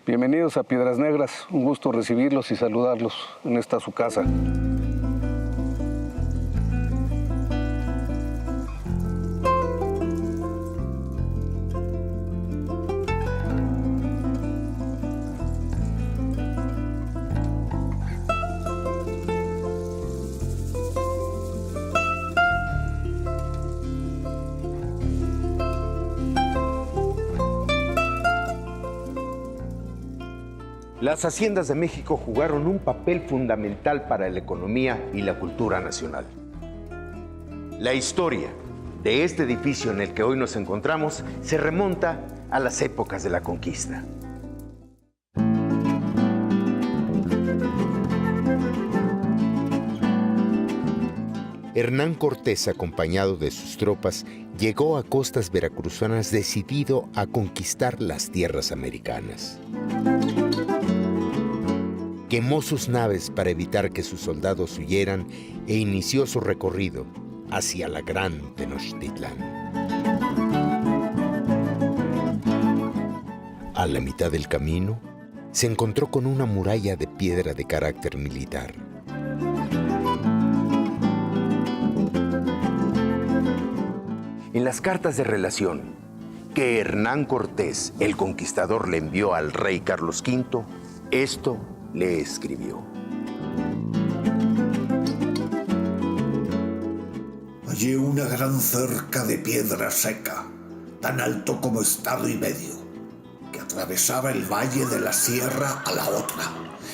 Bienvenidos a Piedras Negras, un gusto recibirlos y saludarlos en esta su casa. Las haciendas de México jugaron un papel fundamental para la economía y la cultura nacional. La historia de este edificio en el que hoy nos encontramos se remonta a las épocas de la conquista. Hernán Cortés, acompañado de sus tropas, llegó a costas veracruzanas decidido a conquistar las tierras americanas. Quemó sus naves para evitar que sus soldados huyeran e inició su recorrido hacia la gran Tenochtitlán. A la mitad del camino, se encontró con una muralla de piedra de carácter militar. En las cartas de relación que Hernán Cortés, el conquistador, le envió al rey Carlos V, esto le escribió. Hallé una gran cerca de piedra seca, tan alto como estado y medio, que atravesaba el valle de la sierra a la otra,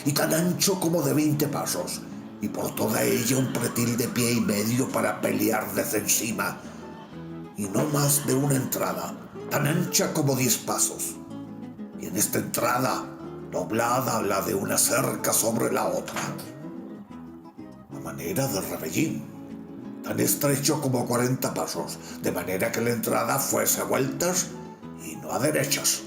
y tan ancho como de 20 pasos, y por toda ella un pretil de pie y medio para pelear desde encima, y no más de una entrada, tan ancha como 10 pasos. Y en esta entrada, doblada la de una cerca sobre la otra, a manera de rebellín, tan estrecho como 40 pasos, de manera que la entrada fuese a vueltas y no a derechas.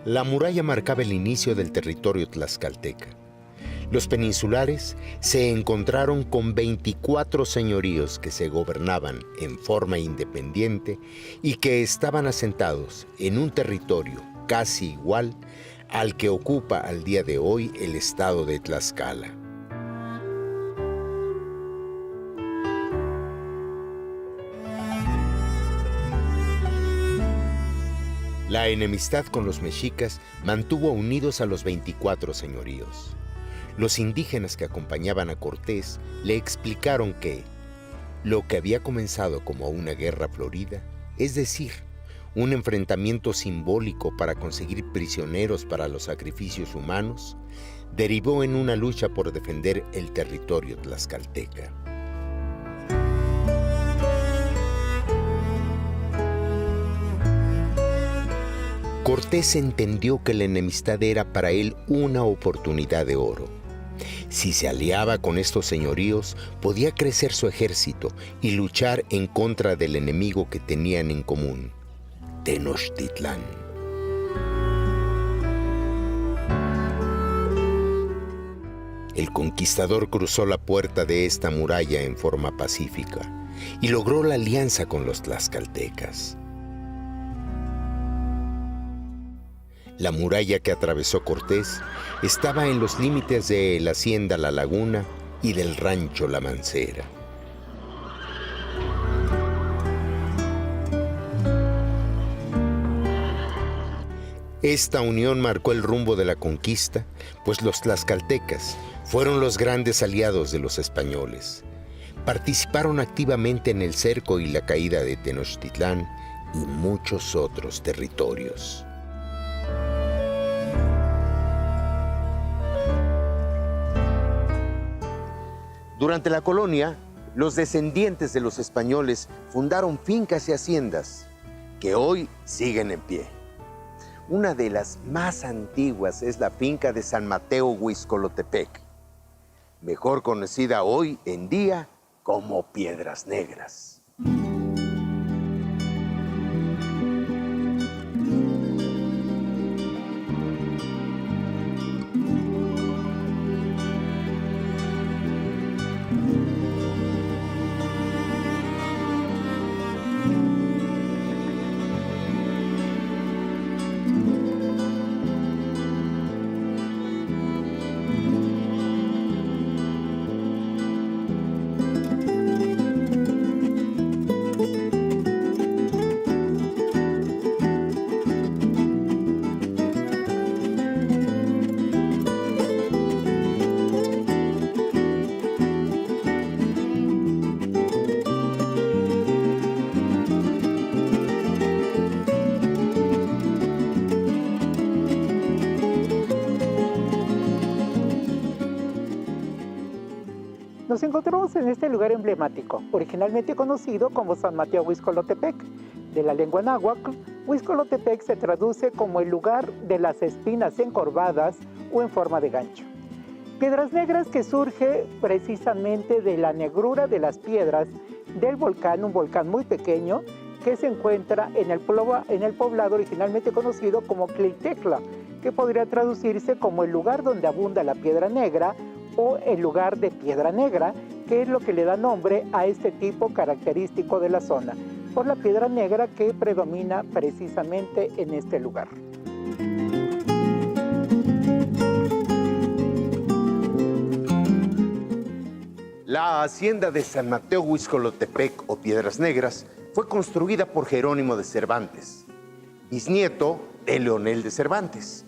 La muralla marcaba el inicio del territorio tlaxcalteca. Los peninsulares se encontraron con 24 señoríos que se gobernaban en forma independiente y que estaban asentados en un territorio casi igual al que ocupa al día de hoy el estado de Tlaxcala. La enemistad con los mexicas mantuvo unidos a los 24 señoríos. Los indígenas que acompañaban a Cortés le explicaron que lo que había comenzado como una guerra florida, es decir, un enfrentamiento simbólico para conseguir prisioneros para los sacrificios humanos, derivó en una lucha por defender el territorio tlaxcalteca. Cortés entendió que la enemistad era para él una oportunidad de oro. Si se aliaba con estos señoríos, podía crecer su ejército y luchar en contra del enemigo que tenían en común, Tenochtitlán. El conquistador cruzó la puerta de esta muralla en forma pacífica y logró la alianza con los tlaxcaltecas. La muralla que atravesó Cortés estaba en los límites de la hacienda La Laguna y del rancho La Mancera. Esta unión marcó el rumbo de la conquista, pues los tlaxcaltecas fueron los grandes aliados de los españoles. Participaron activamente en el cerco y la caída de Tenochtitlán y muchos otros territorios. Durante la colonia, los descendientes de los españoles fundaron fincas y haciendas que hoy siguen en pie. Una de las más antiguas es la finca de San Mateo Huixcolotepec, mejor conocida hoy en día como Piedras Negras. Nos encontramos en este lugar emblemático, originalmente conocido como San Mateo Huixcolotepec. De la lengua náhuatl, Huixcolotepec se traduce como el lugar de las espinas encorvadas o en forma de gancho. Piedras Negras, que surge precisamente de la negrura de las piedras del volcán, un volcán muy pequeño que se encuentra en el poblado originalmente conocido como Tliltecla, que podría traducirse como el lugar donde abunda la piedra negra o el lugar de piedra negra, que es lo que le da nombre a este tipo característico de la zona, por la piedra negra que predomina precisamente en este lugar. La hacienda de San Mateo Huixcolotepec o Piedras Negras fue construida por Jerónimo de Cervantes, bisnieto de Leonel de Cervantes,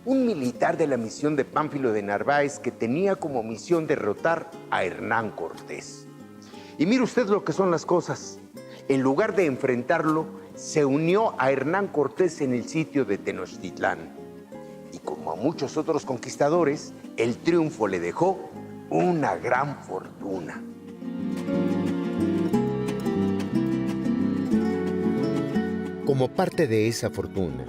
un militar de la misión de Pánfilo de Narváez que tenía como misión derrotar a Hernán Cortés. Y mire usted lo que son las cosas. En lugar de enfrentarlo, se unió a Hernán Cortés en el sitio de Tenochtitlán. Y como a muchos otros conquistadores, el triunfo le dejó una gran fortuna. Como parte de esa fortuna,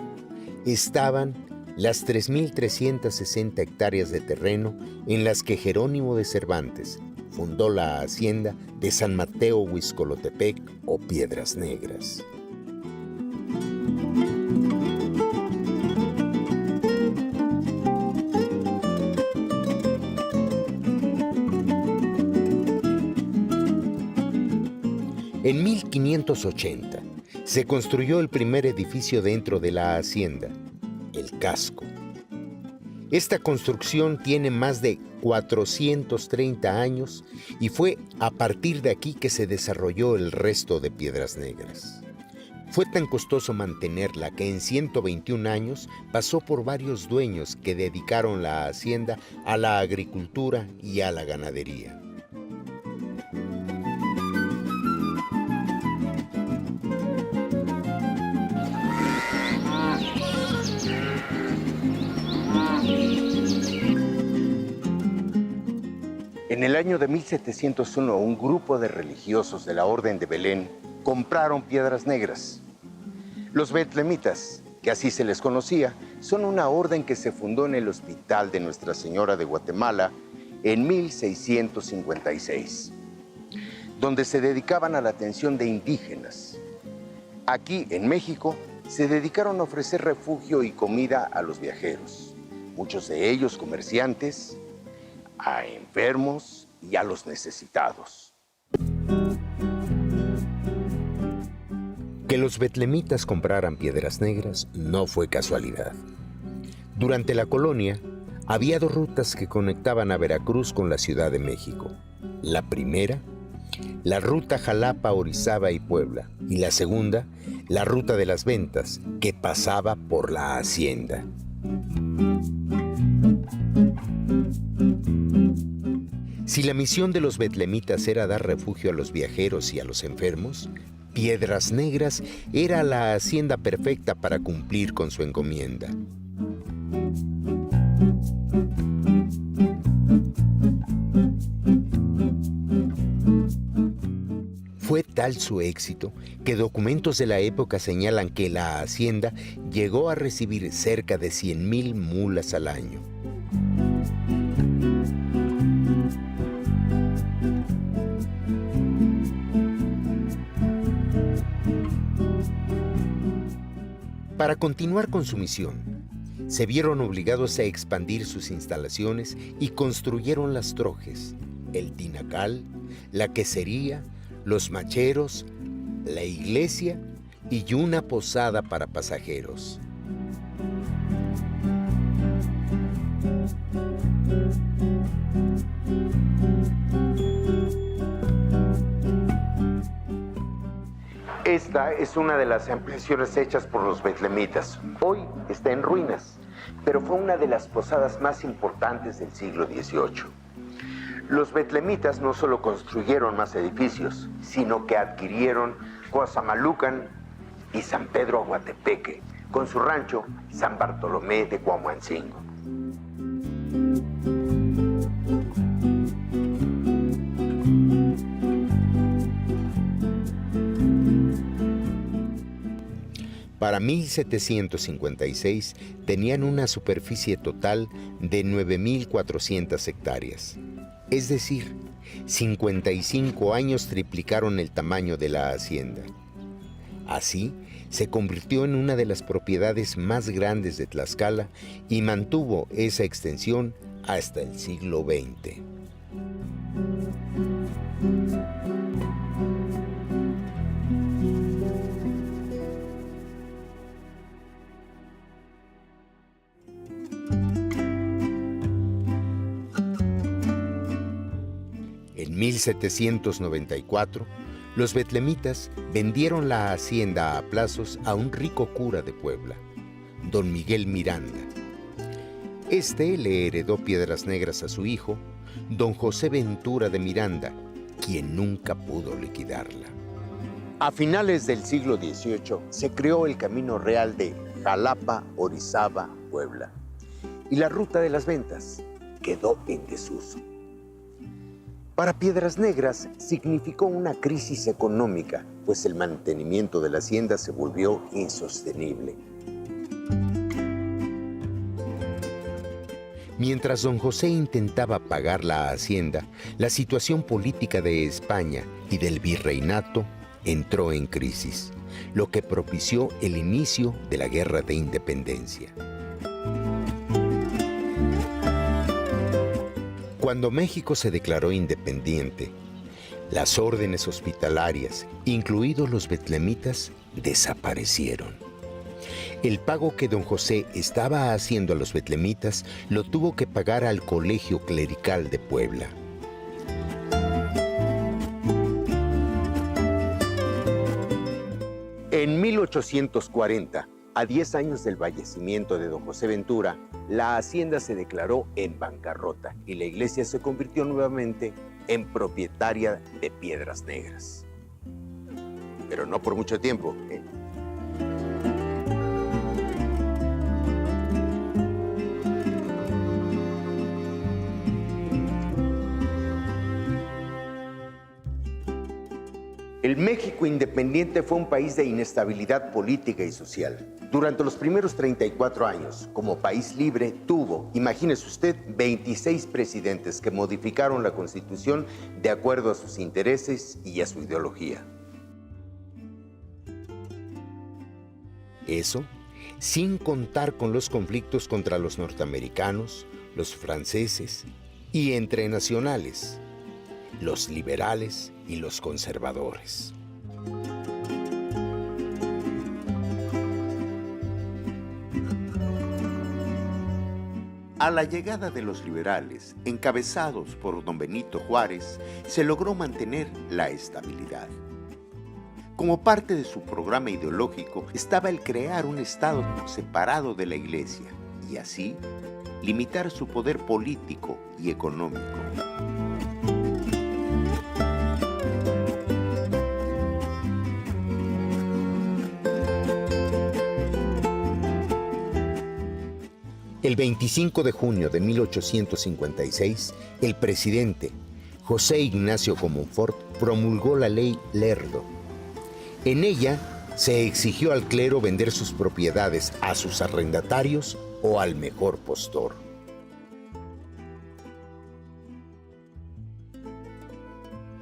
estaban las 3.360 hectáreas de terreno en las que Jerónimo de Cervantes fundó la hacienda de San Mateo Huixcolotepec o Piedras Negras. En 1580 se construyó el primer edificio dentro de la hacienda, el casco. Esta construcción tiene más de 430 años y fue a partir de aquí que se desarrolló el resto de Piedras Negras. Fue tan costoso mantenerla que en 121 años pasó por varios dueños que dedicaron la hacienda a la agricultura y a la ganadería. En el año de 1701, un grupo de religiosos de la Orden de Belén compraron Piedras Negras. Los betlemitas, que así se les conocía, son una orden que se fundó en el Hospital de Nuestra Señora de Guatemala en 1656, donde se dedicaban a la atención de indígenas. Aquí, en México, se dedicaron a ofrecer refugio y comida a los viajeros, muchos de ellos comerciantes, a enfermos y a los necesitados. Que los betlemitas compraran Piedras Negras no fue casualidad. Durante la colonia, había dos rutas que conectaban a Veracruz con la Ciudad de México. La primera, la ruta Jalapa, Orizaba y Puebla, y la segunda, la ruta de las ventas, que pasaba por la hacienda. Si la misión de los betlemitas era dar refugio a los viajeros y a los enfermos, Piedras Negras era la hacienda perfecta para cumplir con su encomienda. Fue tal su éxito que documentos de la época señalan que la hacienda llegó a recibir cerca de 100,000 mulas al año. Para continuar con su misión, se vieron obligados a expandir sus instalaciones y construyeron las trojes, el tinacal, la quesería, los macheros, la iglesia y una posada para pasajeros. Esta es una de las ampliaciones hechas por los betlemitas. Hoy está en ruinas, pero fue una de las posadas más importantes del siglo XVIII. Los betlemitas no solo construyeron más edificios, sino que adquirieron Coatzamalúcan y San Pedro Aguatepeque, con su rancho San Bartolomé de Cuauhtémoc. Para 1756 tenían una superficie total de 9.400 hectáreas. Es decir, 55 años triplicaron el tamaño de la hacienda. Así, se convirtió en una de las propiedades más grandes de Tlaxcala y mantuvo esa extensión hasta el siglo XX. En 1794, los betlemitas vendieron la hacienda a plazos a un rico cura de Puebla, don Miguel Miranda. Este le heredó Piedras Negras a su hijo, don José Ventura de Miranda, quien nunca pudo liquidarla. A finales del siglo XVIII se creó el Camino Real de Jalapa, Orizaba, Puebla, y la ruta de las ventas quedó en desuso. Para Piedras Negras significó una crisis económica, pues el mantenimiento de la hacienda se volvió insostenible. Mientras don José intentaba pagar la hacienda, la situación política de España y del virreinato entró en crisis, lo que propició el inicio de la Guerra de Independencia. Cuando México se declaró independiente, las órdenes hospitalarias, incluidos los betlemitas, desaparecieron. El pago que don José estaba haciendo a los betlemitas lo tuvo que pagar al Colegio Clerical de Puebla. En 1840, a 10 años del fallecimiento de don José Ventura, la hacienda se declaró en bancarrota y la iglesia se convirtió nuevamente en propietaria de Piedras Negras. Pero no por mucho tiempo, ¿eh? El México independiente fue un país de inestabilidad política y social. Durante los primeros 34 años, como país libre, tuvo, imagínese usted, 26 presidentes que modificaron la Constitución de acuerdo a sus intereses y a su ideología. Eso sin contar con los conflictos contra los norteamericanos, los franceses y entre nacionales, los liberales y los conservadores. A la llegada de los liberales, encabezados por don Benito Juárez, se logró mantener la estabilidad. Como parte de su programa ideológico estaba el crear un Estado separado de la Iglesia y así limitar su poder político y económico. El 25 de junio de 1856, el presidente José Ignacio Comonfort promulgó la ley Lerdo. En ella se exigió al clero vender sus propiedades a sus arrendatarios o al mejor postor.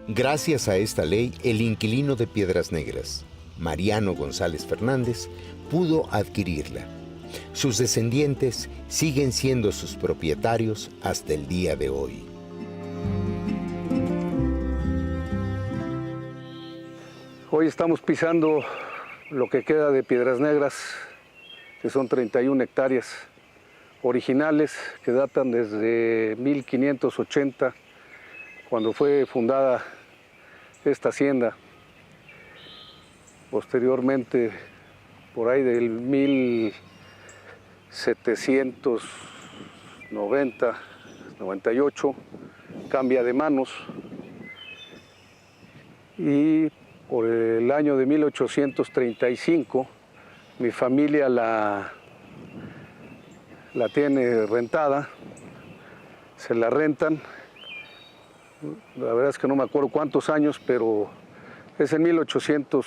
Gracias a esta ley, el inquilino de Piedras Negras, Mariano González Fernández, pudo adquirirla. Sus descendientes siguen siendo sus propietarios hasta el día de hoy. Hoy estamos pisando lo que queda de Piedras Negras, que son 31 hectáreas originales que datan desde 1580, cuando fue fundada esta hacienda. Posteriormente, por ahí del 1798, cambia de manos y por el año de 1835 mi familia la tiene rentada, se la rentan. La verdad es que no me acuerdo cuántos años, pero es en 1835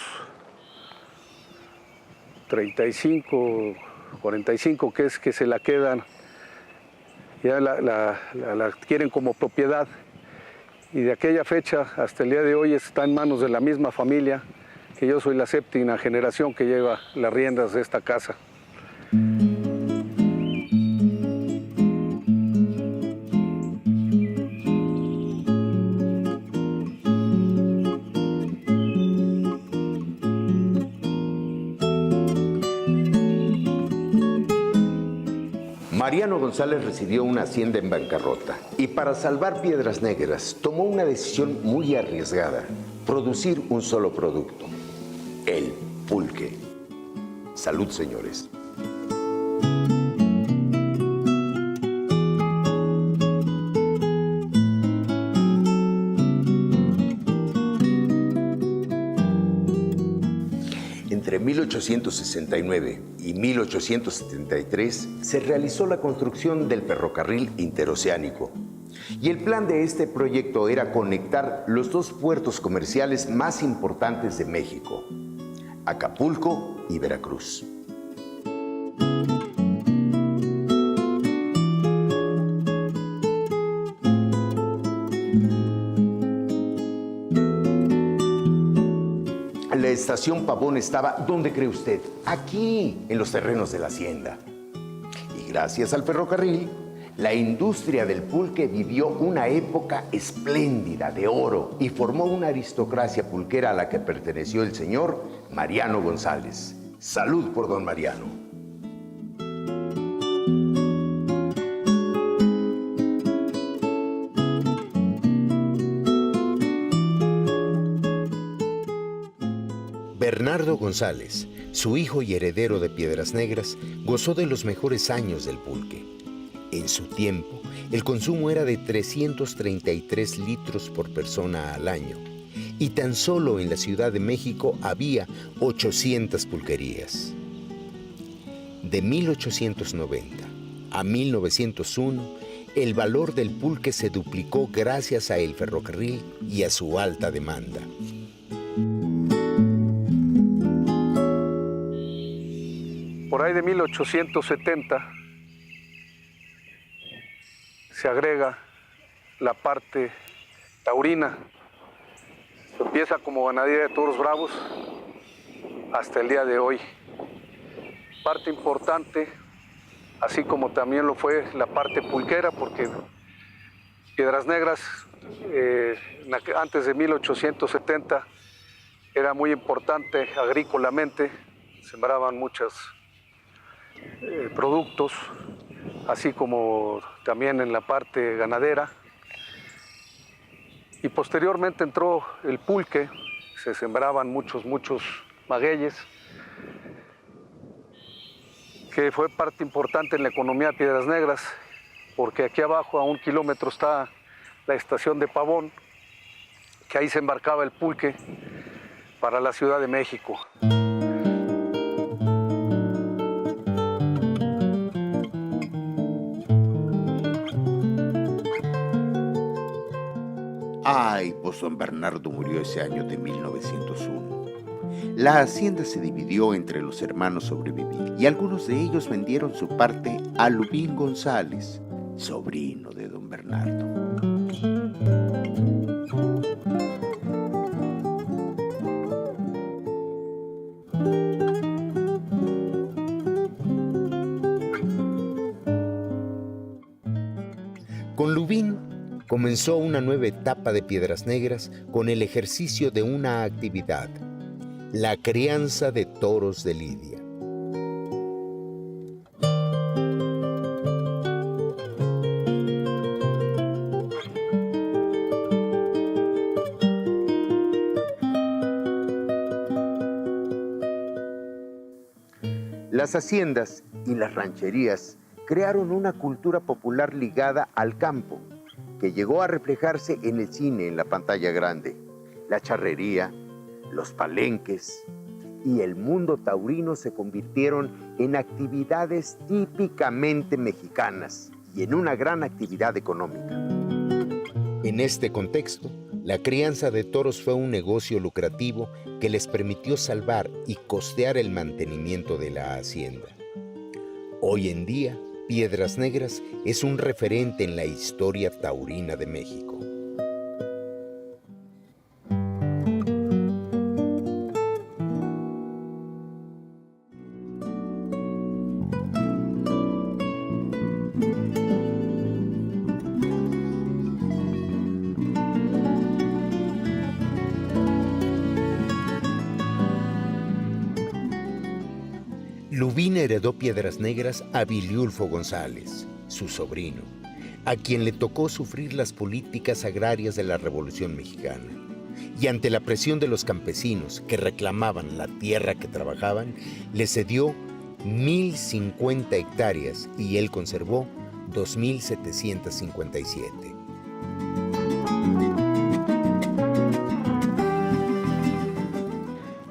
35, 45, que es que se la quedan, ya la adquieren como propiedad. Y de aquella fecha hasta el día de hoy está en manos de la misma familia, que yo soy la séptima generación que lleva las riendas de esta casa. Mariano González recibió una hacienda en bancarrota y para salvar Piedras Negras tomó una decisión muy arriesgada: producir un solo producto, el pulque. Salud, señores. Entre 1869 y 1873 se realizó la construcción del ferrocarril interoceánico. Y el plan de este proyecto era conectar los dos puertos comerciales más importantes de México, Acapulco y Veracruz. La estación Pavón estaba, ¿dónde cree usted? Aquí, en los terrenos de la hacienda. Y gracias al ferrocarril, la industria del pulque vivió una época espléndida de oro y formó una aristocracia pulquera a la que perteneció el señor Mariano González. Salud por don Mariano. Bernardo González, su hijo y heredero de Piedras Negras, gozó de los mejores años del pulque. En su tiempo, el consumo era de 333 litros por persona al año, y tan solo en la Ciudad de México había 800 pulquerías. De 1890 a 1901, el valor del pulque se duplicó gracias a el ferrocarril y a su alta demanda. Por ahí de 1870 se agrega la parte taurina. Se empieza como ganadería de toros bravos hasta el día de hoy. Parte importante, así como también lo fue la parte pulquera, porque Piedras Negras antes de 1870 era muy importante agrícolamente, sembraban muchos productos, así como también en la parte ganadera. Y posteriormente entró el pulque, se sembraban muchos magueyes, que fue parte importante en la economía de Piedras Negras, porque aquí abajo a 1 kilómetro está la estación de Pavón, que ahí se embarcaba el pulque para la Ciudad de México. Ay, pues don Bernardo murió ese año de 1901. La hacienda se dividió entre los hermanos Sobrevivir y algunos de ellos vendieron su parte a Lubín González, sobrino de don Bernardo. Con Lubín comenzó una nueva etapa de Piedras Negras con el ejercicio de una actividad: la crianza de toros de lidia. Las haciendas y las rancherías crearon una cultura popular ligada al campo, que llegó a reflejarse en el cine, en la pantalla grande. La charrería, los palenques y el mundo taurino se convirtieron en actividades típicamente mexicanas y en una gran actividad económica. En este contexto, la crianza de toros fue un negocio lucrativo que les permitió salvar y costear el mantenimiento de la hacienda. Hoy en día, Piedras Negras es un referente en la historia taurina de México. Lubín heredó Piedras Negras a Viliulfo González, su sobrino, a quien le tocó sufrir las políticas agrarias de la Revolución Mexicana. Y ante la presión de los campesinos que reclamaban la tierra que trabajaban, le cedió 1,050 hectáreas y él conservó 2,757.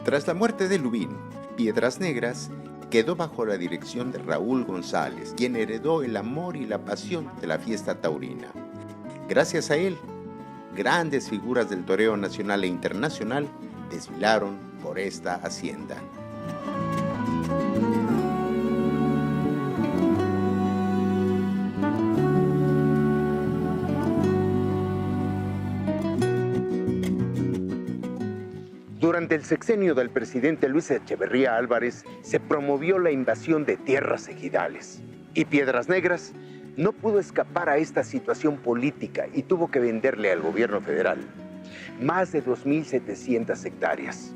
Tras la muerte de Lubín, Piedras Negras quedó bajo la dirección de Raúl González, quien heredó el amor y la pasión de la fiesta taurina. Gracias a él, grandes figuras del toreo nacional e internacional desfilaron por esta hacienda. Durante el sexenio del presidente Luis Echeverría Álvarez se promovió la invasión de tierras ejidales y Piedras Negras no pudo escapar a esta situación política y tuvo que venderle al gobierno federal más de 2,700 hectáreas.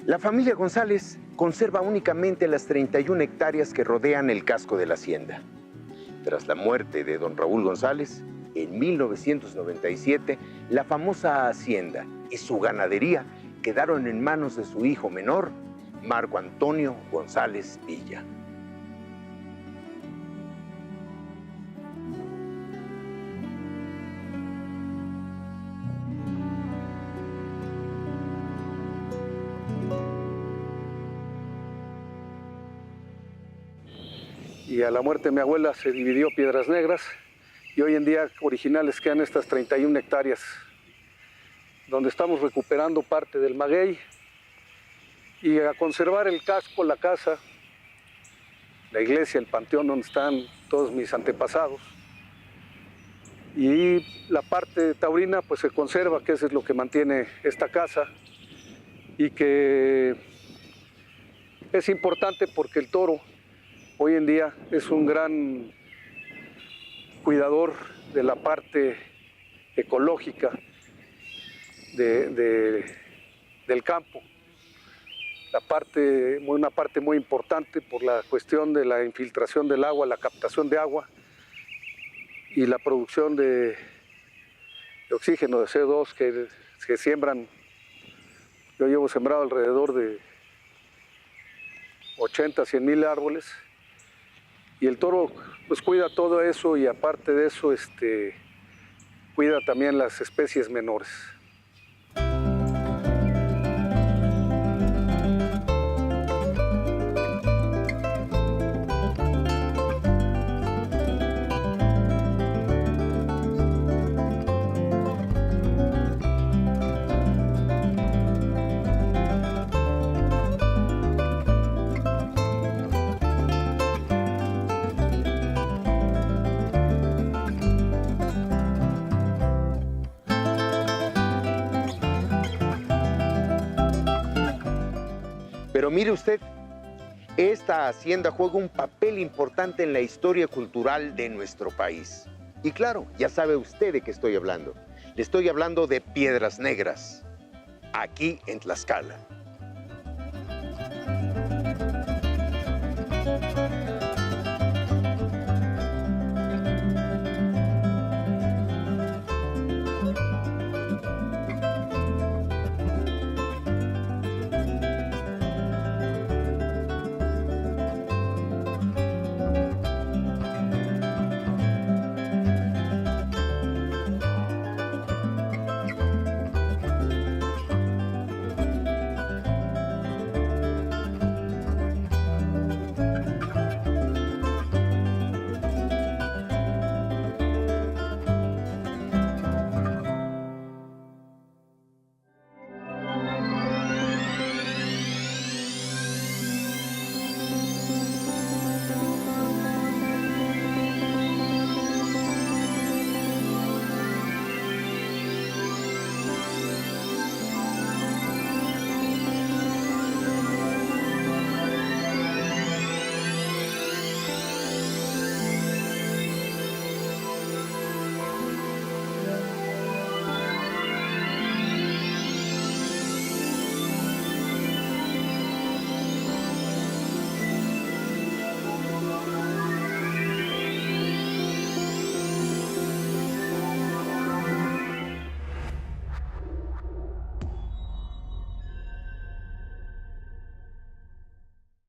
La familia González conserva únicamente las 31 hectáreas que rodean el casco de la hacienda. Tras la muerte de don Raúl González, en 1997, la famosa hacienda y su ganadería quedaron en manos de su hijo menor, Marco Antonio González Villa. Y a la muerte de mi abuela se dividió Piedras Negras y hoy en día originales quedan estas 31 hectáreas donde estamos recuperando parte del maguey y a conservar el casco, la casa, la iglesia, el panteón donde están todos mis antepasados. Y la parte taurina pues se conserva, que eso es lo que mantiene esta casa y que es importante porque el toro hoy en día es un gran cuidador de la parte ecológica del campo. Una parte muy importante por la cuestión de la infiltración del agua, la captación de agua y la producción de oxígeno, de CO2 que siembran. Yo llevo sembrado alrededor de 80, 100 mil árboles y el toro pues cuida todo eso y aparte de eso cuida también las especies menores. Pero mire usted, esta hacienda juega un papel importante en la historia cultural de nuestro país. Y claro, ya sabe usted de qué estoy hablando. Le estoy hablando de Piedras Negras, aquí en Tlaxcala.